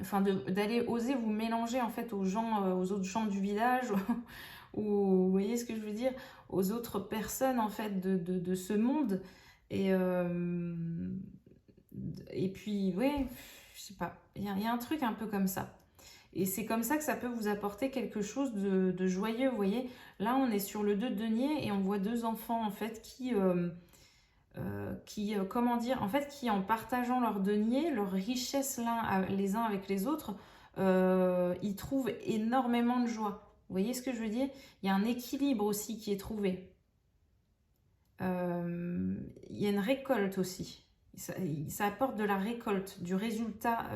enfin d'aller oser vous mélanger en fait aux gens, aux autres gens du village, ou vous voyez ce que je veux dire, aux autres personnes en fait de ce monde. Et, et puis, ouais, je sais pas, il y a un truc un peu comme ça. Et c'est comme ça que ça peut vous apporter quelque chose de joyeux, vous voyez. Là, on est sur le 2 de denier et on voit deux enfants, en fait, comment dire, en fait, qui en partageant leur denier, leur richesse les uns avec les autres, ils trouvent énormément de joie. Vous voyez ce que je veux dire? Il y a un équilibre aussi qui est trouvé. Il y a une récolte aussi. Ça apporte de la récolte, du résultat,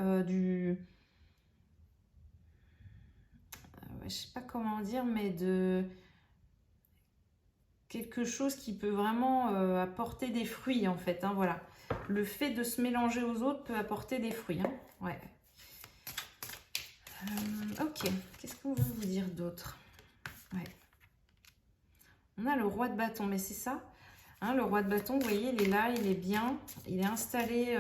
je sais pas comment dire, mais de quelque chose qui peut vraiment apporter des fruits en fait, hein, voilà. Le fait de se mélanger aux autres peut apporter des fruits, hein, ouais. Ok, qu'est-ce qu'on veut vous dire d'autre? Ouais. On a le roi de bâton, mais c'est ça, hein, le roi de bâton, vous voyez, il est là, il est bien, il est installé,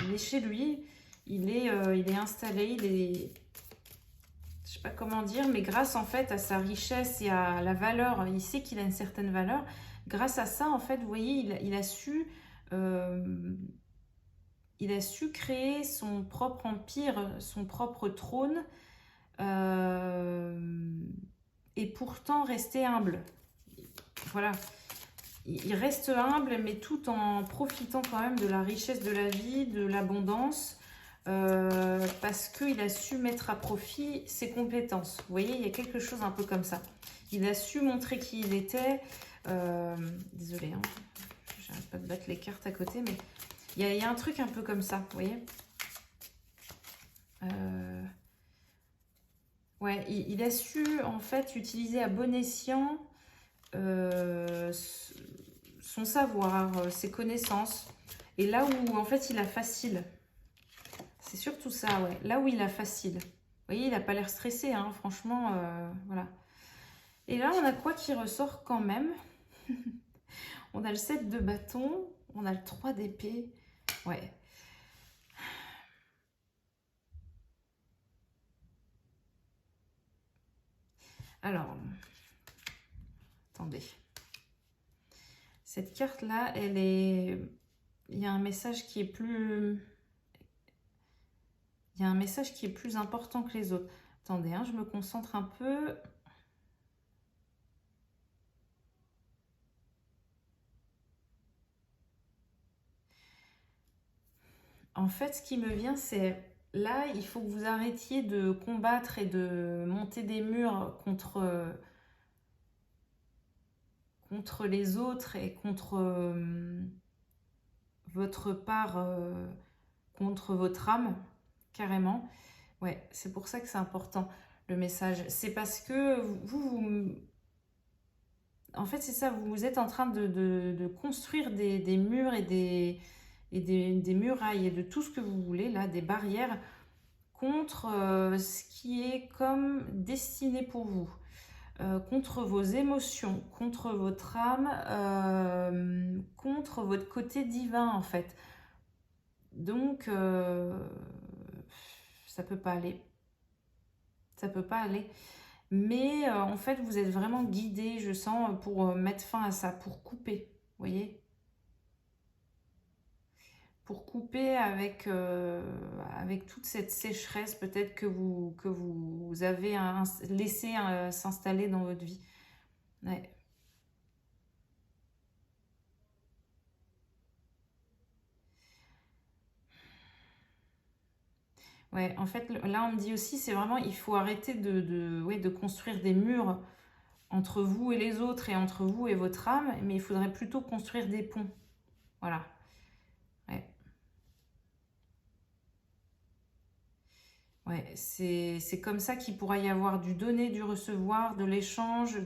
il est chez lui, il est installé, il est... Je sais pas comment dire, mais grâce en fait à sa richesse et à la valeur, il sait qu'il a une certaine valeur. Grâce à ça, en fait, vous voyez, euh, il a su créer son propre empire, son propre trône, euh, et pourtant rester humble. Voilà, il reste humble, mais tout en profitant quand même de la richesse de la vie, de l'abondance. Parce qu'il a su mettre à profit ses compétences. Vous voyez, il y a quelque chose un peu comme ça. Il a su montrer qui il était. Désolée, hein, j'arrête pas de battre les cartes à côté, mais il y a un truc un peu comme ça, vous voyez. Ouais, il a su en fait utiliser à bon escient son savoir, ses connaissances. Et là où en fait il a facile. C'est surtout ça, ouais. Là où il a facile. Vous voyez, il n'a pas l'air stressé, hein, franchement, voilà. Et là, on a quoi qui ressort quand même? On a le 7 de bâton, on a le 3 d'épée. Ouais. Alors, attendez. Cette carte-là, elle est... Il y a un message qui est plus... Il y a un message qui est plus important que les autres. Attendez, hein, je me concentre un peu. En fait, ce qui me vient, c'est là, il faut que vous arrêtiez de combattre et de monter des murs contre les autres et contre votre part, contre votre âme, carrément. Ouais, c'est pour ça que c'est important, le message. C'est parce que en fait, c'est ça, vous êtes en train de construire des murs et des murailles et de tout ce que vous voulez, là, des barrières contre ce qui est comme destiné pour vous, contre vos émotions, contre votre âme, contre votre côté divin en fait. Donc, ça peut pas aller. Ça peut pas aller. Mais en fait, vous êtes vraiment guidé, je sens, pour mettre fin à ça, pour couper, vous voyez, pour couper avec toute cette sécheresse peut-être que vous avez laissé s'installer dans votre vie. Ouais. Ouais, en fait, là, on me dit aussi, c'est vraiment, il faut arrêter ouais, de construire des murs entre vous et les autres et entre vous et votre âme, mais il faudrait plutôt construire des ponts. Voilà. Ouais. Ouais, c'est comme ça qu'il pourra y avoir du donner, du recevoir, de l'échange,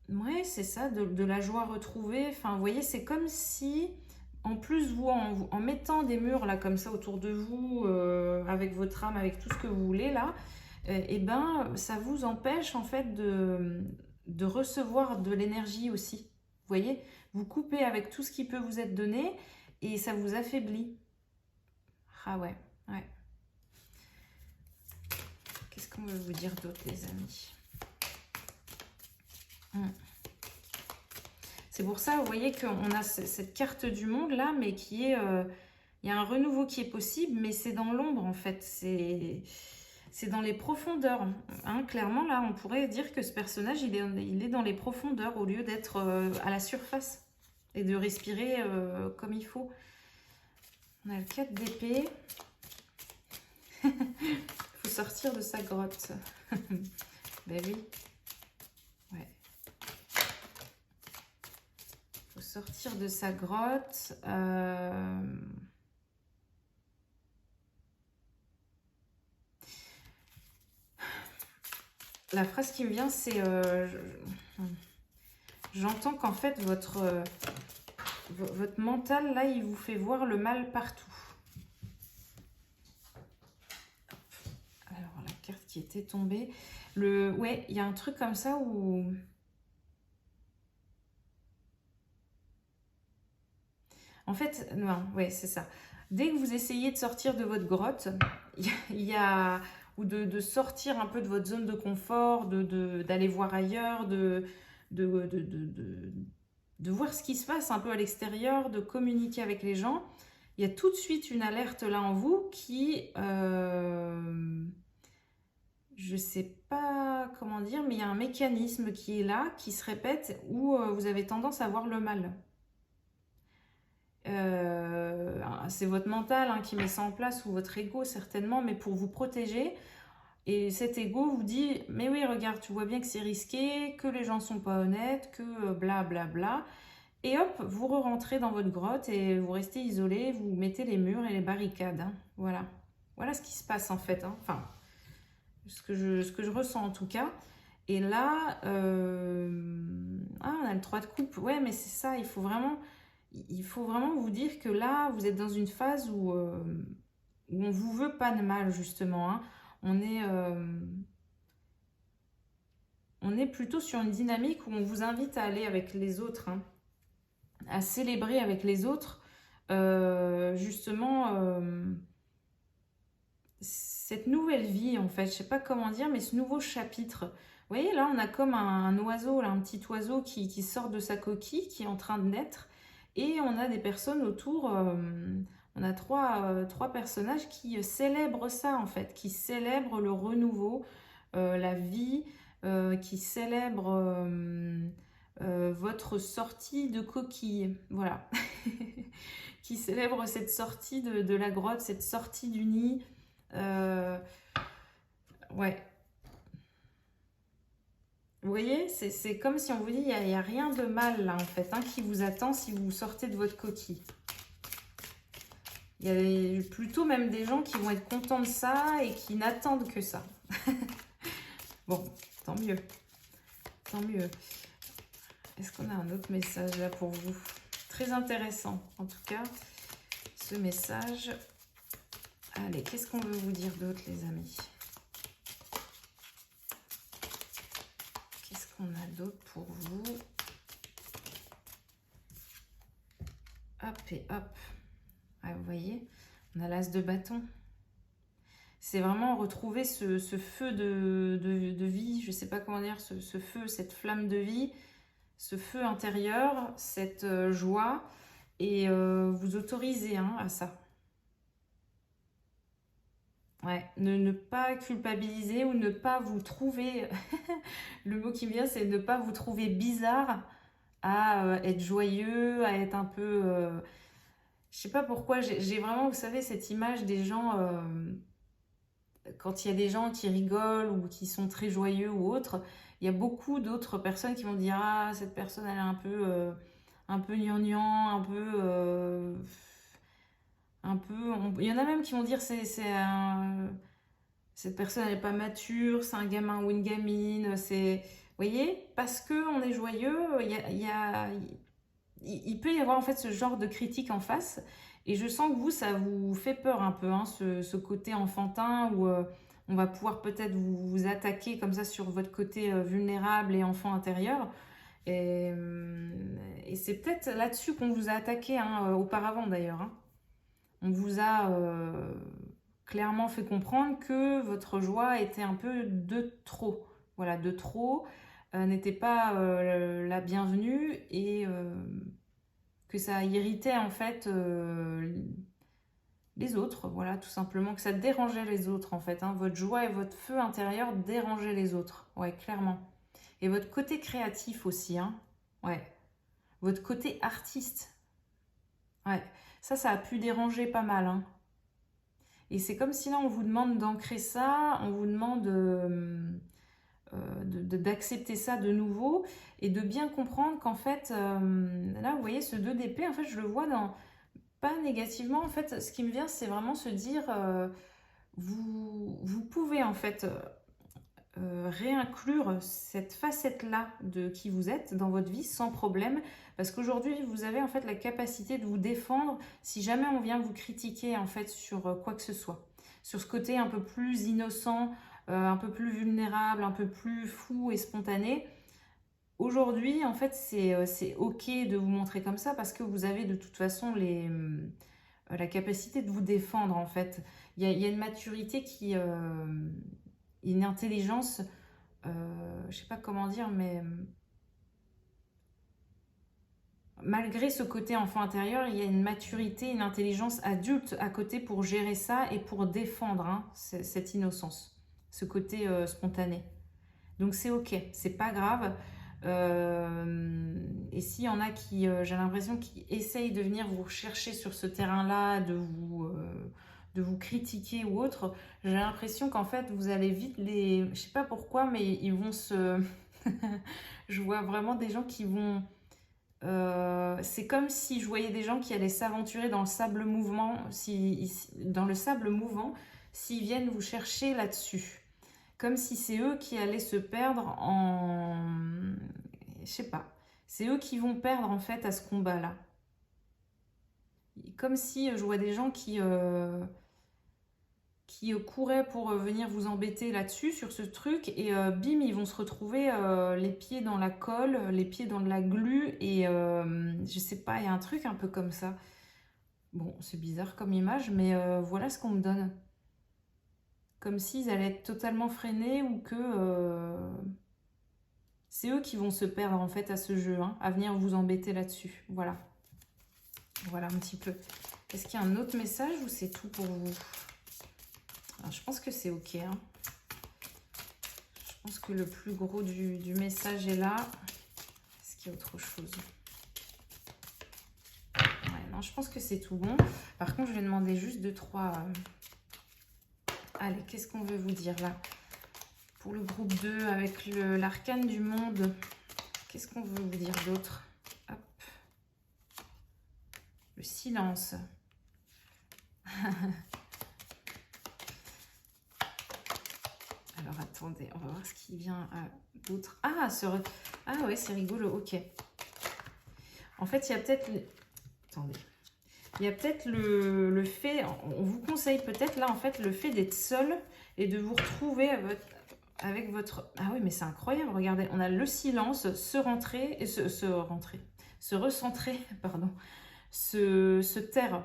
ouais, c'est ça, de la joie retrouvée. Enfin, vous voyez, c'est comme si, en plus, en mettant des murs là comme ça autour de vous, avec votre âme, avec tout ce que vous voulez là, et ben, ça vous empêche en fait de recevoir de l'énergie aussi. Vous voyez, vous coupez avec tout ce qui peut vous être donné et ça vous affaiblit. Ah ouais, ouais. Qu'est-ce qu'on veut vous dire d'autre, les amis? C'est pour ça, vous voyez qu'on a cette carte du monde là, mais qui est... il y a un renouveau qui est possible, mais c'est dans l'ombre en fait. C'est dans les profondeurs. Hein. Clairement, là, on pourrait dire que ce personnage, il est dans les profondeurs au lieu d'être à la surface et de respirer comme il faut. On a le 4 d'épée. Il faut sortir de sa grotte. Ben oui. Ouais. Il faut sortir de sa grotte. La phrase qui me vient, c'est... j'entends qu'en fait, votre mental, là, il vous fait voir le mal partout. Alors, la carte qui était tombée. Ouais, il y a un truc comme ça où... En fait, non, ouais, c'est ça. Dès que vous essayez de sortir de votre grotte, il y a... ou de sortir un peu de votre zone de confort, d'aller voir ailleurs, de voir ce qui se passe un peu à l'extérieur, de communiquer avec les gens, il y a tout de suite une alerte là en vous qui, je sais pas comment dire, mais il y a un mécanisme qui est là, qui se répète, où vous avez tendance à voir le mal. C'est votre mental hein, qui met ça en place, ou votre ego certainement, mais pour vous protéger. Et cet ego vous dit, mais oui, regarde, tu vois bien que c'est risqué, que les gens sont pas honnêtes, que bla bla bla. Et hop, vous re-rentrez dans votre grotte et vous restez isolé, vous mettez les murs et les barricades. Hein. Voilà. Voilà ce qui se passe en fait. Hein. Enfin, ce que je ressens en tout cas. Et là, on a le 3 de coupe. Ouais, mais c'est ça, il faut vraiment vous dire que là, vous êtes dans une phase où on vous veut pas de mal, justement. Hein. On est plutôt sur une dynamique où on vous invite à aller avec les autres, hein, à célébrer avec les autres, justement, cette nouvelle vie, en fait. Je sais pas comment dire, mais ce nouveau chapitre. Vous voyez, là, on a comme un oiseau, là, un petit oiseau qui sort de sa coquille, qui est en train de naître. Et on a des personnes autour, on a trois personnages qui célèbrent ça en fait, qui célèbrent le renouveau, la vie, qui célèbrent votre sortie de coquille, voilà. Qui célèbrent cette sortie de la grotte, cette sortie du nid. Ouais. Vous voyez, c'est comme si on vous dit, il n'y a rien de mal là en fait, hein, qui vous attend si vous sortez de votre coquille. Il y a plutôt même des gens qui vont être contents de ça et qui n'attendent que ça. Bon, tant mieux. Tant mieux. Est-ce qu'on a un autre message là pour vous? Très intéressant en tout cas, ce message. Allez, qu'est-ce qu'on veut vous dire d'autre les amis? On a d'autres pour vous. Hop et hop. Ah, vous voyez, on a l'as de bâton. C'est vraiment retrouver ce feu de vie, je ne sais pas comment dire, ce feu, cette flamme de vie, ce feu intérieur, cette joie, et vous autoriser hein, à ça. Ouais, ne pas culpabiliser ou ne pas vous trouver, le mot qui me vient c'est ne pas vous trouver bizarre à être joyeux, à être un peu... je sais pas pourquoi, j'ai vraiment, vous savez, cette image des gens, quand il y a des gens qui rigolent ou qui sont très joyeux ou autre, il y a beaucoup d'autres personnes qui vont dire « Ah, cette personne elle est un peu gnangnan, un peu, il y en a même qui vont dire cette personne elle n'est pas mature, c'est un gamin ou une gamine, c'est, vous voyez, parce que on est joyeux, il peut y avoir en fait ce genre de critique en face, et je sens que vous, ça vous fait peur un peu, hein, ce côté enfantin où On va pouvoir peut-être vous attaquer comme ça sur votre côté vulnérable et enfant intérieur. Et c'est peut-être là-dessus qu'on vous a attaqué hein, auparavant d'ailleurs. Hein. On vous a clairement fait comprendre que votre joie était un peu de trop. Voilà, de trop, n'était pas la bienvenue et que ça irritait en fait les autres. Voilà, tout simplement, que ça dérangeait les autres en fait. Hein. Votre joie et votre feu intérieur dérangeaient les autres. Ouais, clairement. Et votre côté créatif aussi. Hein. Ouais. Votre côté artiste. Ouais. Ça a pu déranger pas mal. Hein. Et c'est comme si là, on vous demande d'ancrer ça, on vous demande d'accepter ça de nouveau et de bien comprendre qu'en fait, là, vous voyez, ce 2 d'épée, en fait, je le vois dans... Pas négativement, en fait, ce qui me vient, c'est vraiment se dire, vous pouvez, en fait, réinclure cette facette-là de qui vous êtes dans votre vie sans problème, parce qu'aujourd'hui, vous avez, en fait, la capacité de vous défendre si jamais on vient vous critiquer, en fait, sur quoi que ce soit. Sur ce côté un peu plus innocent, un peu plus vulnérable, un peu plus fou et spontané. Aujourd'hui, en fait, c'est OK de vous montrer comme ça parce que vous avez de toute façon la capacité de vous défendre, en fait. Il y a une maturité qui... une intelligence, je sais pas comment dire, mais malgré ce côté enfant intérieur, il y a une maturité, une intelligence adulte à côté pour gérer ça et pour défendre hein, cette innocence, ce côté spontané. Donc c'est ok, c'est pas grave. Et s'il y en a qui, j'ai l'impression, qui essayent de venir vous chercher sur ce terrain-là, de vous critiquer ou autre, j'ai l'impression qu'en fait vous allez vite les... Je sais pas pourquoi, mais ils vont se... Je vois vraiment des gens qui vont... c'est comme si je voyais des gens qui allaient s'aventurer dans le sable mouvant, dans le sable mouvant, s'ils viennent vous chercher là-dessus. Comme si c'est eux qui allaient se perdre en... Je sais pas. C'est eux qui vont perdre en fait à ce combat-là. Comme si je vois des gens qui couraient pour venir vous embêter là-dessus, sur ce truc, et bim, ils vont se retrouver les pieds dans la colle, les pieds dans de la glu, et je sais pas, il y a un truc un peu comme ça. Bon, c'est bizarre comme image, mais voilà ce qu'on me donne. Comme s'ils allaient être totalement freinés ou que c'est eux qui vont se perdre en fait à ce jeu, hein, à venir vous embêter là-dessus. Voilà. Voilà un petit peu. Est-ce qu'il y a un autre message ou c'est tout pour vous? Alors, je pense que c'est ok. Hein. Je pense que le plus gros du message est là. Est-ce qu'il y a autre chose? Ouais, non, je pense que c'est tout bon. Par contre, je vais demander juste 2-3... Allez, qu'est-ce qu'on veut vous dire là? Pour le groupe 2, avec l'arcane du monde, qu'est-ce qu'on veut vous dire d'autre? Hop. Le silence. Alors, attendez, on va voir ce qui vient d'autre. Ah, ah ouais, c'est rigolo, ok. En fait, il y a peut-être... Attendez. Il y a peut-être le fait, on vous conseille peut-être là en fait le fait d'être seul et de vous retrouver avec votre... Ah oui mais c'est incroyable, regardez, on a le silence, se recentrer, pardon, se taire.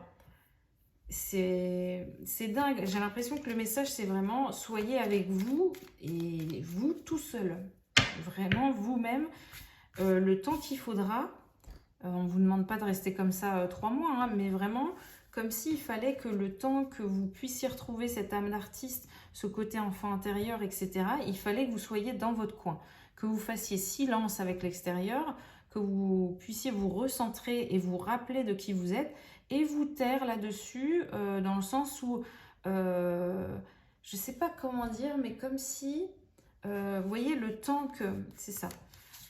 C'est dingue, j'ai l'impression que le message c'est vraiment soyez avec vous et vous tout seul, vraiment vous-même, le temps qu'il faudra. On ne vous demande pas de rester comme ça 3 mois, hein, mais vraiment comme s'il fallait que le temps que vous puissiez retrouver cette âme d'artiste, ce côté enfant intérieur, etc., il fallait que vous soyez dans votre coin, que vous fassiez silence avec l'extérieur, que vous puissiez vous recentrer et vous rappeler de qui vous êtes, et vous taire là-dessus, dans le sens où, je ne sais pas comment dire, mais comme si, vous voyez, le temps que, c'est ça,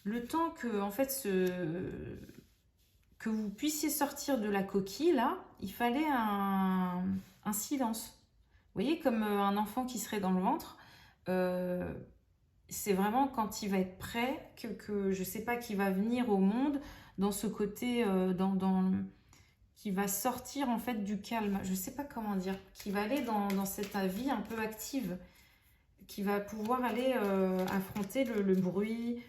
le temps que, en fait, que vous puissiez sortir de la coquille, là, il fallait un silence. Vous voyez, comme un enfant qui serait dans le ventre, c'est vraiment quand il va être prêt, que je ne sais pas, qui va venir au monde, dans ce côté, qui va sortir en fait du calme. Je ne sais pas comment dire, qui va aller dans cette vie un peu active. qui va pouvoir aller affronter le bruit,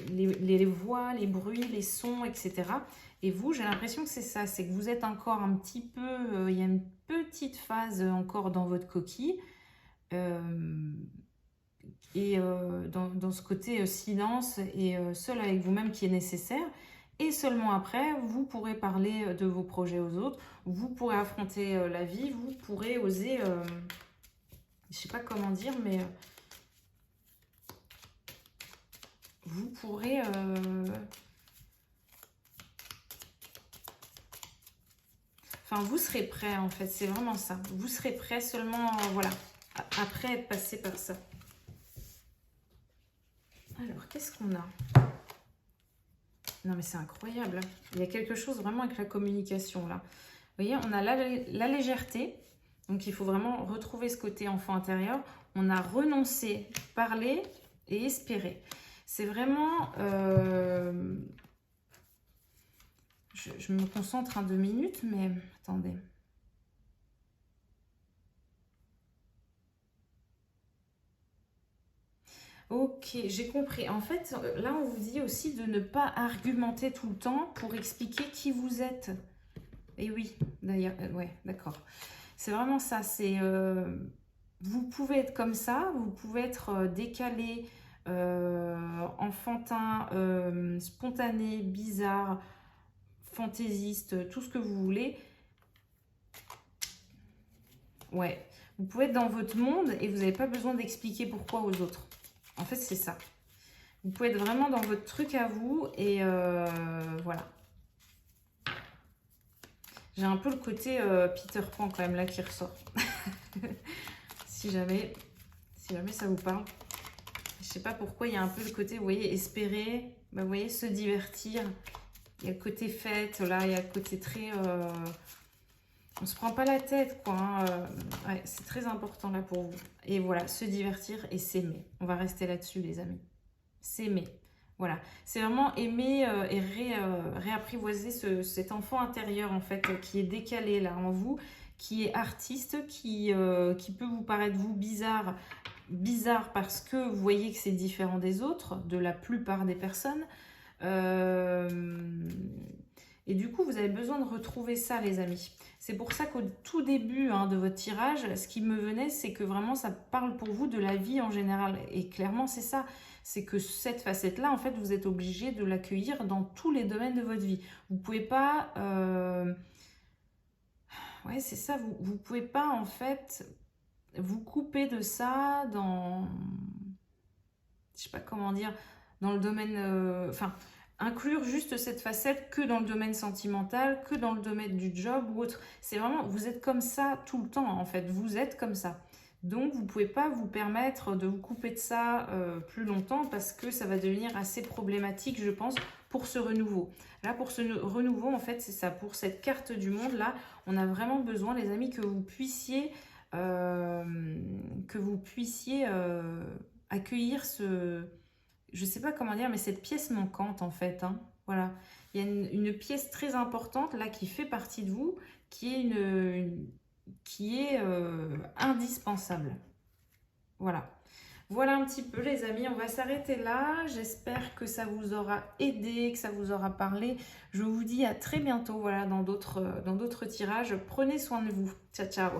les voix, les bruits, les sons, etc. Et vous, j'ai l'impression que c'est ça, c'est que vous êtes encore un petit peu, il y a une petite phase encore dans votre coquille, et dans ce côté silence et seul avec vous-même qui est nécessaire. Et seulement après, vous pourrez parler de vos projets aux autres, vous pourrez affronter la vie, vous pourrez oser, je sais pas comment dire, mais vous pourrez... Enfin, vous serez prêt en fait, c'est vraiment ça. Vous serez prêt seulement, voilà, après être passé par ça. Alors, qu'est-ce qu'on a? Non, mais c'est incroyable. Il y a quelque chose vraiment avec la communication, là. Vous voyez, on a la légèreté. Donc, il faut vraiment retrouver ce côté enfant intérieur. On a renoncé, parler et espérer. C'est vraiment... Je me concentre 2 minutes, mais attendez. Ok, j'ai compris. En fait, là, on vous dit aussi de ne pas argumenter tout le temps pour expliquer qui vous êtes. Et oui, d'ailleurs, ouais, d'accord. C'est vraiment ça. C'est, vous pouvez être comme ça, vous pouvez être décalé, enfantin, spontané, bizarre, fantaisiste, tout ce que vous voulez. Ouais, vous pouvez être dans votre monde et vous n'avez pas besoin d'expliquer pourquoi aux autres. En fait, c'est ça. Vous pouvez être vraiment dans votre truc à vous et voilà. J'ai un peu le côté Peter Pan quand même là qui ressort. si jamais ça vous parle. Je sais pas pourquoi, il y a un peu le côté, vous voyez, espérer, bah, vous voyez, se divertir. Il y a le côté fête, là, il y a le côté très... on se prend pas la tête, quoi. Hein. Ouais, c'est très important là pour vous. Et voilà, se divertir et s'aimer. On va rester là-dessus, les amis. S'aimer. Voilà. C'est vraiment aimer et réapprivoiser cet enfant intérieur, en fait, qui est décalé là en vous, qui est artiste, qui peut vous paraître, vous, bizarre parce que vous voyez que c'est différent des autres, de la plupart des personnes. Et du coup, vous avez besoin de retrouver ça, les amis. C'est pour ça qu'au tout début de votre tirage, ce qui me venait, c'est que vraiment, ça parle pour vous de la vie en général. Et clairement, c'est ça. C'est que cette facette-là, en fait, vous êtes obligé de l'accueillir dans tous les domaines de votre vie. Vous ne pouvez pas... Ouais, c'est ça. Vous ne pouvez pas, en fait, vous couper de ça dans... Je sais pas comment dire... Dans le domaine... Enfin... inclure juste cette facette que dans le domaine sentimental, que dans le domaine du job ou autre. C'est vraiment, vous êtes comme ça tout le temps en fait, vous êtes comme ça. Donc vous ne pouvez pas vous permettre de vous couper de ça plus longtemps parce que ça va devenir assez problématique, je pense, pour ce renouveau. Là, pour ce renouveau, en fait, c'est ça. Pour cette carte du monde, là, on a vraiment besoin, les amis, que vous puissiez accueillir ce... Je sais pas comment dire, mais cette pièce manquante, en fait. Hein. Voilà. Il y a une pièce très importante, là, qui fait partie de vous, qui est indispensable. Voilà. Voilà un petit peu, les amis. On va s'arrêter là. J'espère que ça vous aura aidé, que ça vous aura parlé. Je vous dis à très bientôt, voilà, dans d'autres tirages. Prenez soin de vous. Ciao, ciao.